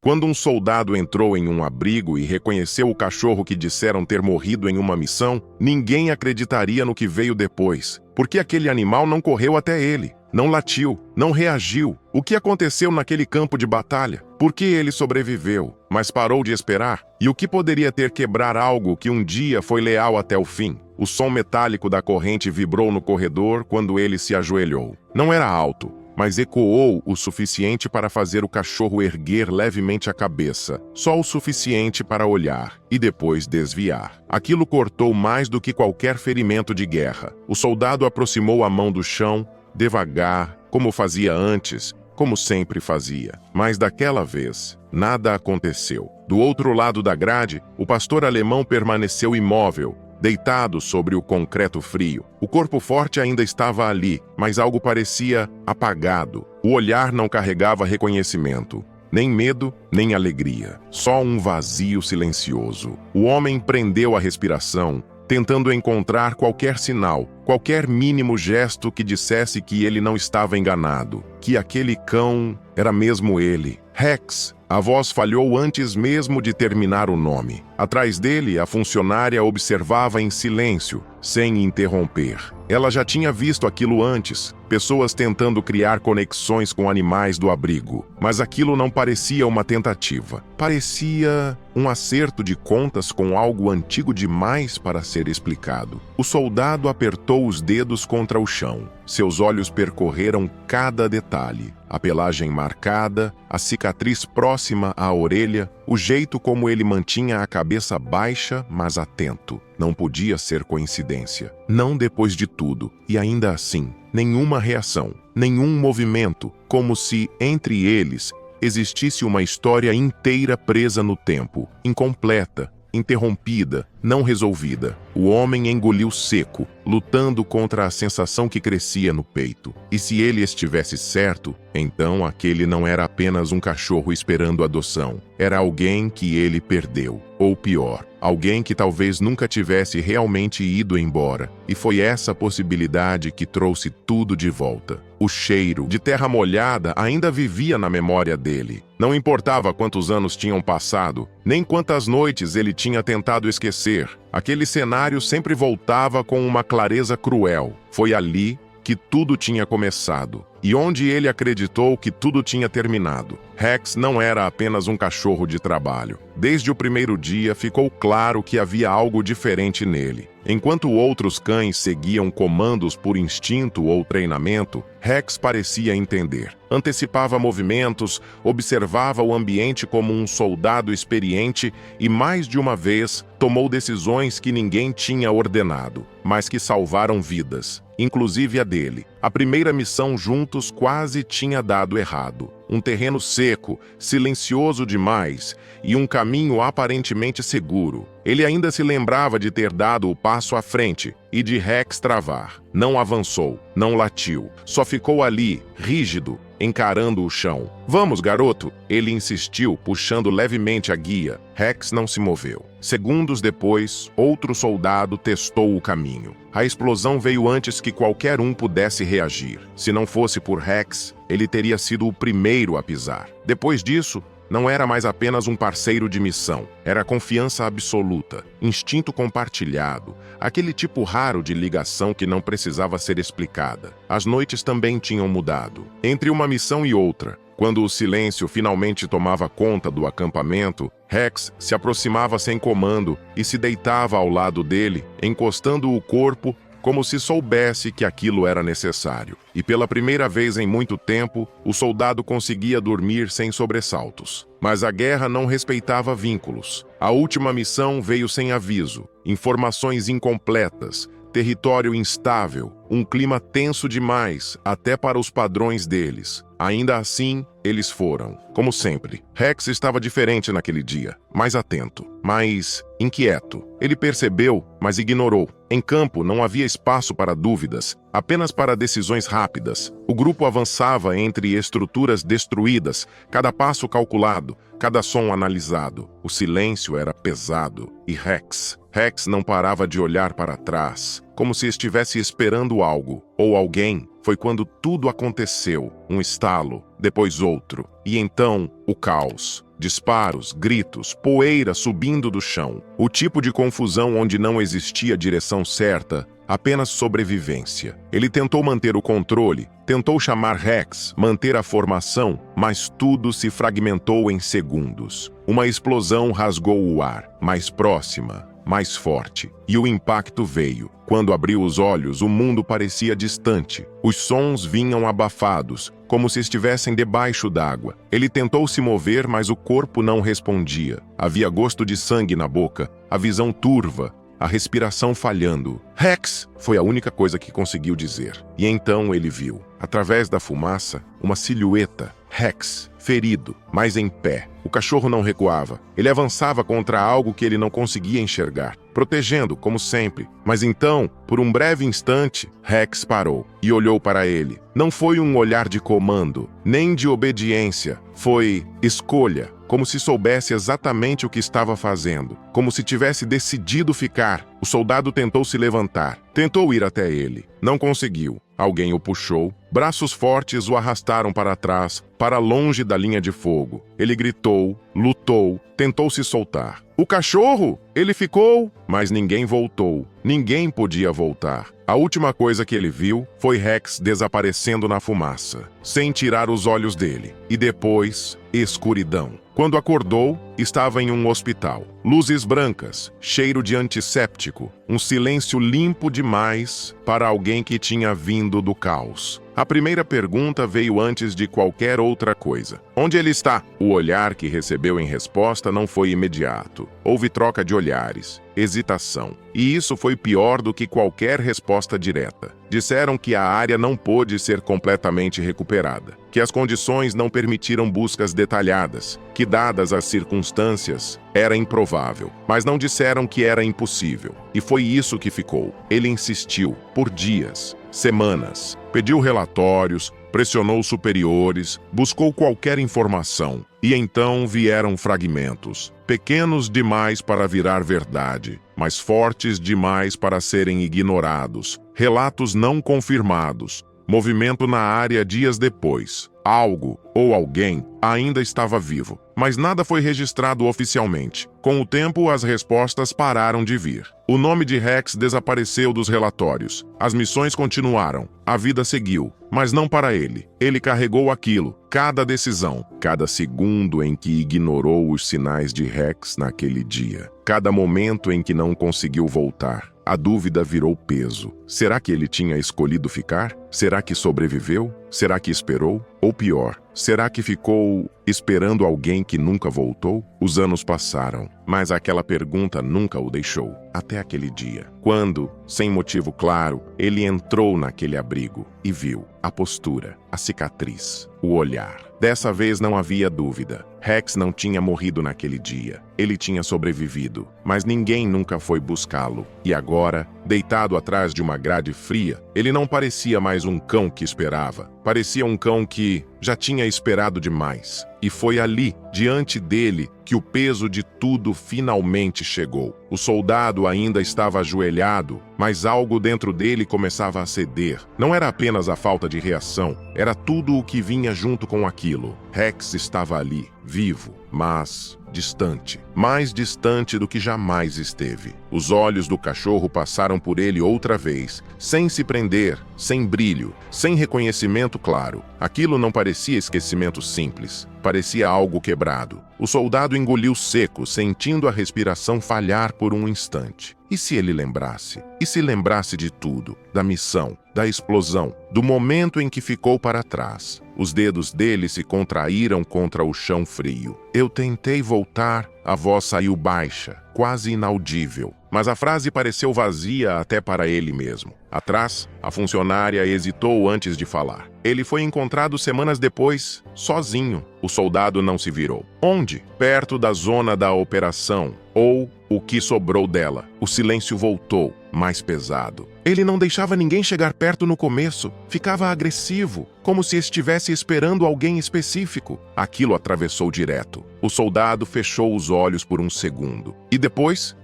Quando um soldado entrou em um abrigo e reconheceu o cachorro que disseram ter morrido em uma missão, ninguém acreditaria no que veio depois, porque aquele animal não correu até ele, não latiu, não reagiu. O que aconteceu naquele campo de batalha? Por que ele sobreviveu, mas parou de esperar? E o que poderia ter quebrar algo que um dia foi leal até o fim? O som metálico da corrente vibrou no corredor quando ele se ajoelhou. Não era alto, mas ecoou o suficiente para fazer o cachorro erguer levemente a cabeça, só o suficiente para olhar e depois desviar. Aquilo cortou mais do que qualquer ferimento de guerra. O soldado aproximou a mão do chão, devagar, como fazia antes, como sempre fazia. Mas daquela vez, nada aconteceu. Do outro lado da grade, o pastor alemão permaneceu imóvel, deitado sobre o concreto frio. O corpo forte ainda estava ali, mas algo parecia apagado. O olhar não carregava reconhecimento, nem medo, nem alegria. Só um vazio silencioso. O homem prendeu a respiração, tentando encontrar qualquer sinal, qualquer mínimo gesto que dissesse que ele não estava enganado, que aquele cão era mesmo ele. Rex. A voz falhou antes mesmo de terminar o nome. Atrás dele, a funcionária observava em silêncio, sem interromper. Ela já tinha visto aquilo antes, pessoas tentando criar conexões com animais do abrigo. Mas aquilo não parecia uma tentativa. Parecia um acerto de contas com algo antigo demais para ser explicado. O soldado apertou os dedos contra o chão. Seus olhos percorreram cada detalhe. A pelagem marcada, a cicatriz próxima à orelha, o jeito como ele mantinha a cabeça baixa, mas atento. Não podia ser coincidência. Não depois de tudo. E ainda assim, nenhuma reação, nenhum movimento, como se, entre eles, existisse uma história inteira presa no tempo, incompleta, interrompida, não resolvida. O homem engoliu seco, lutando contra a sensação que crescia no peito. E se ele estivesse certo, então aquele não era apenas um cachorro esperando adoção. Era alguém que ele perdeu. Ou pior, alguém que talvez nunca tivesse realmente ido embora. E foi essa possibilidade que trouxe tudo de volta. O cheiro de terra molhada ainda vivia na memória dele. Não importava quantos anos tinham passado, nem quantas noites ele tinha tentado esquecer. Aquele cenário sempre voltava com uma clareza cruel. Foi ali que tudo tinha começado, e onde ele acreditou que tudo tinha terminado. Rex não era apenas um cachorro de trabalho. Desde o primeiro dia ficou claro que havia algo diferente nele. Enquanto outros cães seguiam comandos por instinto ou treinamento, Rex parecia entender. Antecipava movimentos, observava o ambiente como um soldado experiente e, mais de uma vez, tomou decisões que ninguém tinha ordenado, mas que salvaram vidas, inclusive a dele. A primeira missão juntos quase tinha dado errado. Um terreno seco, silencioso demais e um caminho aparentemente seguro. Ele ainda se lembrava de ter dado o passo à frente e de Rex travar. Não avançou, não latiu, só ficou ali, rígido, encarando o chão. "Vamos, garoto!" Ele insistiu, puxando levemente a guia. Rex não se moveu. Segundos depois, outro soldado testou o caminho. A explosão veio antes que qualquer um pudesse reagir. Se não fosse por Rex, ele teria sido o primeiro a pisar. Depois disso, não era mais apenas um parceiro de missão. Era confiança absoluta, instinto compartilhado, aquele tipo raro de ligação que não precisava ser explicada. As noites também tinham mudado. Entre uma missão e outra, quando o silêncio finalmente tomava conta do acampamento, Rex se aproximava sem comando e se deitava ao lado dele, encostando o corpo como se soubesse que aquilo era necessário. E pela primeira vez em muito tempo, o soldado conseguia dormir sem sobressaltos. Mas a guerra não respeitava vínculos. A última missão veio sem aviso, informações incompletas, território instável, um clima tenso demais, até para os padrões deles. Ainda assim, eles foram. Como sempre, Rex estava diferente naquele dia, mais atento, mais inquieto. Ele percebeu, mas ignorou. Em campo não havia espaço para dúvidas, apenas para decisões rápidas. O grupo avançava entre estruturas destruídas, cada passo calculado, cada som analisado. O silêncio era pesado. E Rex não parava de olhar para trás, como se estivesse esperando algo, ou alguém, foi quando tudo aconteceu. Um estalo, depois outro, e então o caos. Disparos, gritos, poeira subindo do chão. O tipo de confusão onde não existia direção certa, apenas sobrevivência. Ele tentou manter o controle, tentou chamar Rex, manter a formação, mas tudo se fragmentou em segundos. Uma explosão rasgou o ar, mais próxima, mais forte, e o impacto veio. Quando abriu os olhos, o mundo parecia distante. Os sons vinham abafados, como se estivessem debaixo d'água. Ele tentou se mover, mas o corpo não respondia. Havia gosto de sangue na boca, a visão turva, a respiração falhando. Rex! Foi a única coisa que conseguiu dizer. E então ele viu, através da fumaça, uma silhueta. Rex, ferido, mas em pé. O cachorro não recuava. Ele avançava contra algo que ele não conseguia enxergar, protegendo, como sempre. Mas então, por um breve instante, Rex parou e olhou para ele. Não foi um olhar de comando, nem de obediência. Foi escolha, como se soubesse exatamente o que estava fazendo, como se tivesse decidido ficar. O soldado tentou se levantar, tentou ir até ele. Não conseguiu. Alguém o puxou. Braços fortes o arrastaram para trás, para longe da linha de fogo. Ele gritou, lutou, tentou se soltar. O cachorro! Ele ficou, mas ninguém voltou. Ninguém podia voltar. A última coisa que ele viu foi Rex desaparecendo na fumaça, sem tirar os olhos dele. E depois, escuridão. Quando acordou, estava em um hospital. Luzes brancas, cheiro de antisséptico, um silêncio limpo demais para alguém que tinha vindo do caos. A primeira pergunta veio antes de qualquer outra coisa. Onde ele está? O olhar que recebeu em resposta não foi imediato. Houve troca de olhares, hesitação. E isso foi pior do que qualquer resposta direta. Disseram que a área não pôde ser completamente recuperada, que as condições não permitiram buscas detalhadas, que dadas as circunstâncias, era improvável. Mas não disseram que era impossível. E foi isso que ficou. Ele insistiu, por dias, semanas, pediu relatórios, pressionou superiores, buscou qualquer informação. E então vieram fragmentos, pequenos demais para virar verdade, mas fortes demais para serem ignorados. Relatos não confirmados, movimento na área dias depois. Algo, ou alguém, ainda estava vivo, mas nada foi registrado oficialmente. Com o tempo, as respostas pararam de vir. O nome de Rex desapareceu dos relatórios. As missões continuaram. A vida seguiu, mas não para ele. Ele carregou aquilo, cada decisão, cada segundo em que ignorou os sinais de Rex naquele dia, cada momento em que não conseguiu voltar. A dúvida virou peso. Será que ele tinha escolhido ficar? Será que sobreviveu? Será que esperou? Ou pior, será que ficou esperando alguém que nunca voltou? Os anos passaram, mas aquela pergunta nunca o deixou. Até aquele dia, quando, sem motivo claro, ele entrou naquele abrigo e viu a postura, a cicatriz, o olhar. Dessa vez não havia dúvida. Rex não tinha morrido naquele dia. Ele tinha sobrevivido, mas ninguém nunca foi buscá-lo. E agora, deitado atrás de uma grade fria, ele não parecia mais um cão que esperava. Parecia um cão que já tinha esperado demais. E foi ali, diante dele, que o peso de tudo finalmente chegou. O soldado ainda estava ajoelhado, mas algo dentro dele começava a ceder. Não era apenas a falta de reação, era tudo o que vinha junto com aquilo. Rex estava ali, vivo, mas distante, mais distante do que jamais esteve. Os olhos do cachorro passaram por ele outra vez, sem se prender, sem brilho, sem reconhecimento claro. Aquilo não parecia esquecimento simples, parecia algo quebrado. O soldado engoliu seco, sentindo a respiração falhar por um instante. E se ele lembrasse? E se lembrasse de tudo? Da missão, da explosão, do momento em que ficou para trás? Os dedos dele se contraíram contra o chão frio. Eu tentei voltar, a voz saiu baixa, quase inaudível. Mas a frase pareceu vazia até para ele mesmo. Atrás, a funcionária hesitou antes de falar. Ele foi encontrado semanas depois, sozinho. O soldado não se virou. Onde? Perto da zona da operação, ou o que sobrou dela. O silêncio voltou, mais pesado. Ele não deixava ninguém chegar perto no começo. Ficava agressivo, como se estivesse esperando alguém específico. Aquilo atravessou direto. O soldado fechou os olhos por um segundo. E depois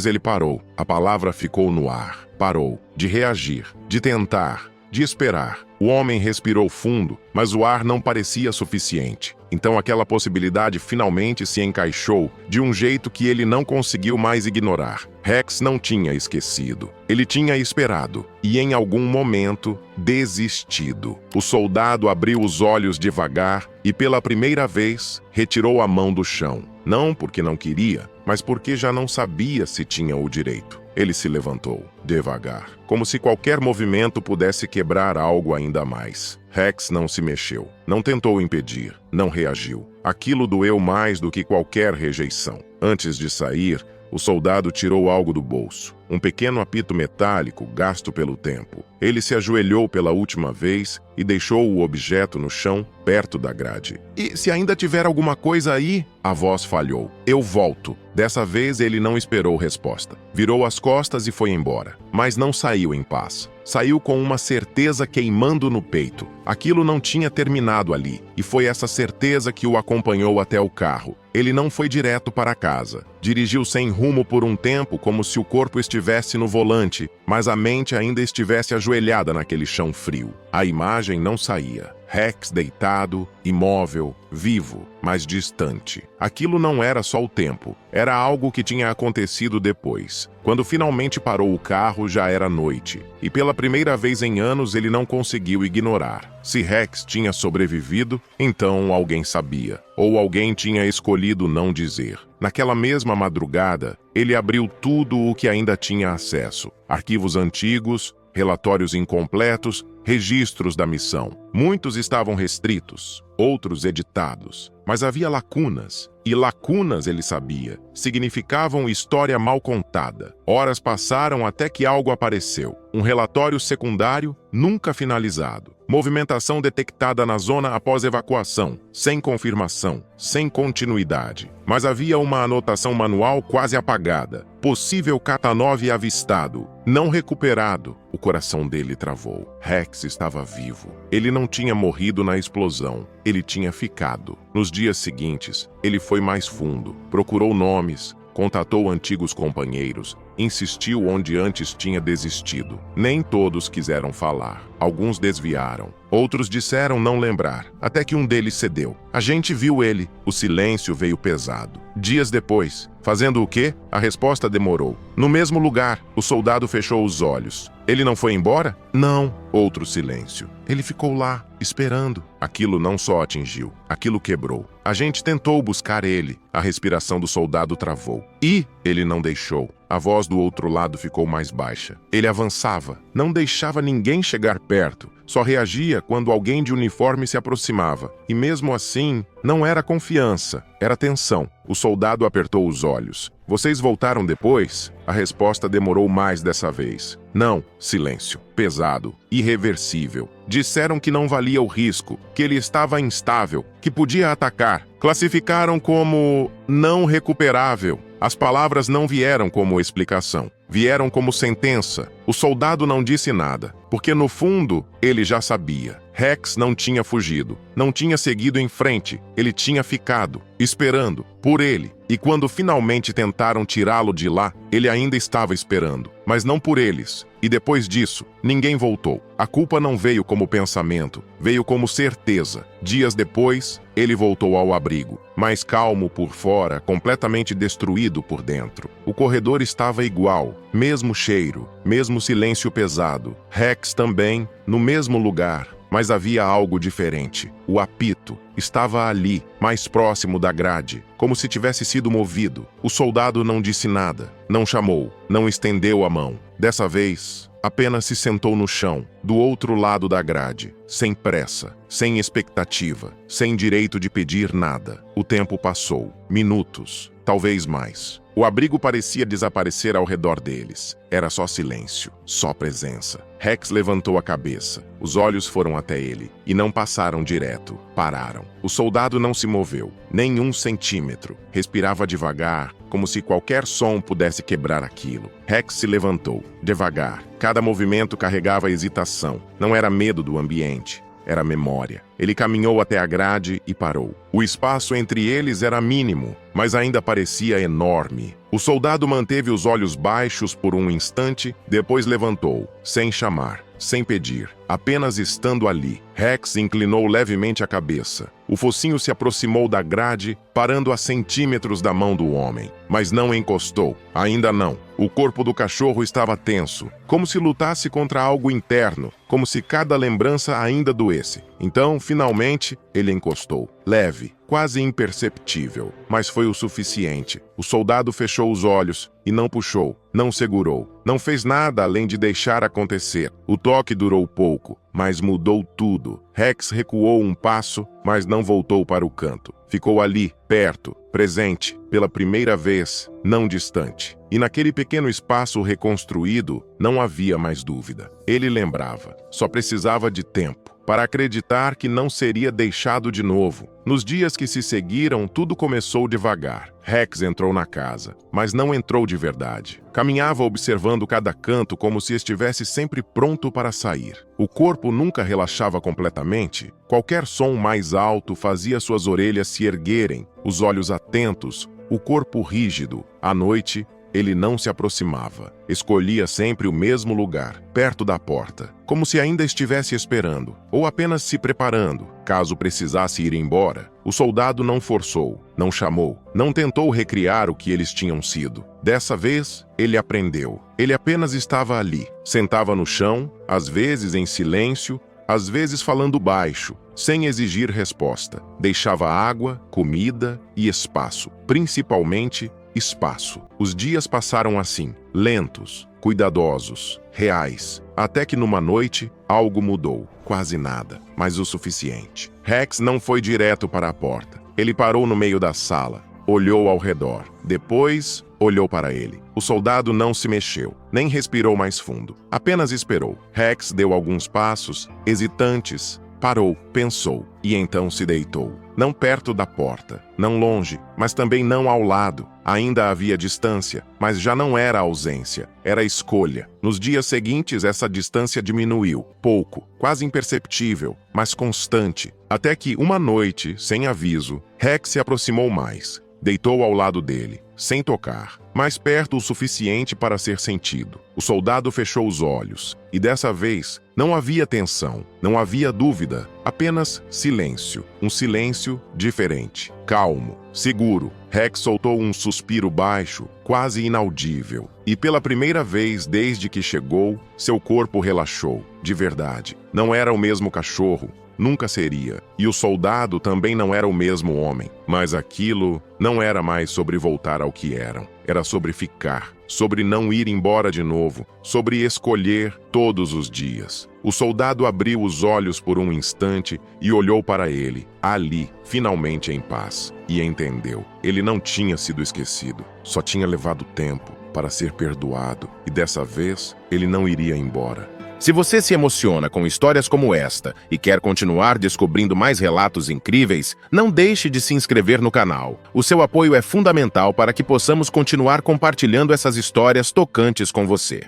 ele parou. A palavra ficou no ar. Parou de reagir, de tentar. de esperar. O homem respirou fundo, mas o ar não parecia suficiente. Então aquela possibilidade finalmente se encaixou de um jeito que ele não conseguiu mais ignorar. Rex não tinha esquecido. Ele tinha esperado e, em algum momento, desistido. O soldado abriu os olhos devagar e, pela primeira vez, retirou a mão do chão. Não porque não queria, mas porque já não sabia se tinha o direito. Ele se levantou, devagar, como se qualquer movimento pudesse quebrar algo ainda mais. Rex não se mexeu, não tentou impedir, não reagiu. Aquilo doeu mais do que qualquer rejeição. Antes de sair, o soldado tirou algo do bolso, um pequeno apito metálico gasto pelo tempo. Ele se ajoelhou pela última vez e deixou o objeto no chão, perto da grade. "E se ainda tiver alguma coisa aí?" A voz falhou. "Eu volto." Dessa vez ele não esperou resposta. Virou as costas e foi embora. Mas não saiu em paz. Saiu com uma certeza queimando no peito. Aquilo não tinha terminado ali, e foi essa certeza que o acompanhou até o carro. Ele não foi direto para casa. Dirigiu sem rumo por um tempo, como se o corpo estivesse no volante, mas a mente ainda estivesse ajoelhada naquele chão frio. A imagem não saía. Rex deitado, imóvel, vivo, mas distante. Aquilo não era só o tempo, era algo que tinha acontecido depois. Quando finalmente parou o carro, já era noite, e pela primeira vez em anos ele não conseguiu ignorar. Se Rex tinha sobrevivido, então alguém sabia, ou alguém tinha escolhido não dizer. Naquela mesma madrugada, ele abriu tudo o que ainda tinha acesso: arquivos antigos, relatórios incompletos, registros da missão. Muitos estavam restritos, outros editados, mas havia lacunas. E lacunas, ele sabia, significavam história mal contada. Horas passaram até que algo apareceu. Um relatório secundário nunca finalizado. Movimentação detectada na zona após evacuação, sem confirmação, sem continuidade. Mas havia uma anotação manual quase apagada. Possível Kata-9 avistado, não recuperado. O coração dele travou. Rex estava vivo. Ele não tinha morrido na explosão. Ele tinha ficado. Nos dias seguintes, ele foi mais fundo. Procurou nomes, contatou antigos companheiros, insistiu onde antes tinha desistido. Nem todos quiseram falar. Alguns desviaram. Outros disseram não lembrar, até que um deles cedeu. A gente viu ele. O silêncio veio pesado. Dias depois, fazendo o quê? A resposta demorou. No mesmo lugar, o soldado fechou os olhos. Ele não foi embora? Não. Outro silêncio. Ele ficou lá, esperando. Aquilo não só atingiu, aquilo quebrou. A gente tentou buscar ele. A respiração do soldado travou. E ele não deixou. A voz do outro lado ficou mais baixa. Ele avançava, não deixava ninguém chegar perto. Só reagia quando alguém de uniforme se aproximava. E mesmo assim, não era confiança, era tensão. O soldado apertou os olhos. Vocês voltaram depois? A resposta demorou mais dessa vez. Não. Silêncio. Pesado. Irreversível. Disseram que não valia o risco, que ele estava instável, que podia atacar. Classificaram como não recuperável. As palavras não vieram como explicação. Vieram como sentença. O soldado não disse nada, porque no fundo ele já sabia. Rex não tinha fugido, não tinha seguido em frente, ele tinha ficado, esperando, por ele. E quando finalmente tentaram tirá-lo de lá, ele ainda estava esperando, mas não por eles. E depois disso, ninguém voltou. A culpa não veio como pensamento, veio como certeza. Dias depois, ele voltou ao abrigo, mais calmo por fora, completamente destruído por dentro. O corredor estava igual, mesmo cheiro, mesmo silêncio pesado. Rex também, no mesmo lugar. Mas havia algo diferente. O apito estava ali, mais próximo da grade, como se tivesse sido movido. O soldado não disse nada, não chamou, não estendeu a mão. Dessa vez, apenas se sentou no chão, do outro lado da grade, sem pressa, sem expectativa, sem direito de pedir nada. O tempo passou, minutos, talvez mais. O abrigo parecia desaparecer ao redor deles. Era só silêncio, só presença. Rex levantou a cabeça. Os olhos foram até ele e não passaram direto. Pararam. O soldado não se moveu, nem um centímetro. Respirava devagar, como se qualquer som pudesse quebrar aquilo. Rex se levantou, devagar. Cada movimento carregava hesitação. Não era medo do ambiente. Era memória. Ele caminhou até a grade e parou. O espaço entre eles era mínimo, mas ainda parecia enorme. O soldado manteve os olhos baixos por um instante, depois levantou, sem chamar, sem pedir, apenas estando ali. Rex inclinou levemente a cabeça. O focinho se aproximou da grade, parando a centímetros da mão do homem. Mas não encostou. Ainda não. O corpo do cachorro estava tenso, como se lutasse contra algo interno, como se cada lembrança ainda doesse. Então, finalmente, ele encostou. Leve, quase imperceptível, mas foi o suficiente. O soldado fechou os olhos e não puxou, não segurou, não fez nada além de deixar acontecer. O toque durou pouco, mas mudou tudo. Rex recuou um passo, mas não voltou para o canto. Ficou ali, perto, presente, pela primeira vez, não distante. E naquele pequeno espaço reconstruído, não havia mais dúvida. Ele lembrava, só precisava de tempo para acreditar que não seria deixado de novo. Nos dias que se seguiram, tudo começou devagar. Rex entrou na casa, mas não entrou de verdade. Caminhava observando cada canto como se estivesse sempre pronto para sair. O corpo nunca relaxava completamente. Qualquer som mais alto fazia suas orelhas se erguerem, os olhos atentos, o corpo rígido. À noite, ele não se aproximava. Escolhia sempre o mesmo lugar, perto da porta, como se ainda estivesse esperando, ou apenas se preparando, caso precisasse ir embora. O soldado não forçou, não chamou, não tentou recriar o que eles tinham sido. Dessa vez, ele aprendeu. Ele apenas estava ali, sentava no chão, às vezes em silêncio, às vezes falando baixo, sem exigir resposta. Deixava água, comida e espaço, principalmente espaço. Os dias passaram assim, lentos, cuidadosos, reais, até que numa noite, algo mudou. Quase nada, mas o suficiente. Rex não foi direto para a porta. Ele parou no meio da sala, olhou ao redor. Depois, olhou para ele. O soldado não se mexeu, nem respirou mais fundo. Apenas esperou. Rex deu alguns passos, hesitantes, parou, pensou, e então se deitou. Não perto da porta, não longe, mas também não ao lado. Ainda havia distância, mas já não era ausência, era escolha. Nos dias seguintes, essa distância diminuiu, pouco, quase imperceptível, mas constante. Até que, uma noite, sem aviso, Rex se aproximou mais. Deitou ao lado dele, sem tocar, mais perto o suficiente para ser sentido. O soldado fechou os olhos, e dessa vez não havia tensão, não havia dúvida, apenas silêncio. Um silêncio diferente, calmo, seguro. Rex soltou um suspiro baixo, quase inaudível. E pela primeira vez desde que chegou, seu corpo relaxou, de verdade. Não era o mesmo cachorro. Nunca seria. E o soldado também não era o mesmo homem. Mas aquilo não era mais sobre voltar ao que eram. Era sobre ficar, sobre não ir embora de novo, sobre escolher todos os dias. O soldado abriu os olhos por um instante e olhou para ele, ali, finalmente em paz, e entendeu. Ele não tinha sido esquecido, só tinha levado tempo para ser perdoado, e dessa vez ele não iria embora. Se você se emociona com histórias como esta e quer continuar descobrindo mais relatos incríveis, não deixe de se inscrever no canal. O seu apoio é fundamental para que possamos continuar compartilhando essas histórias tocantes com você.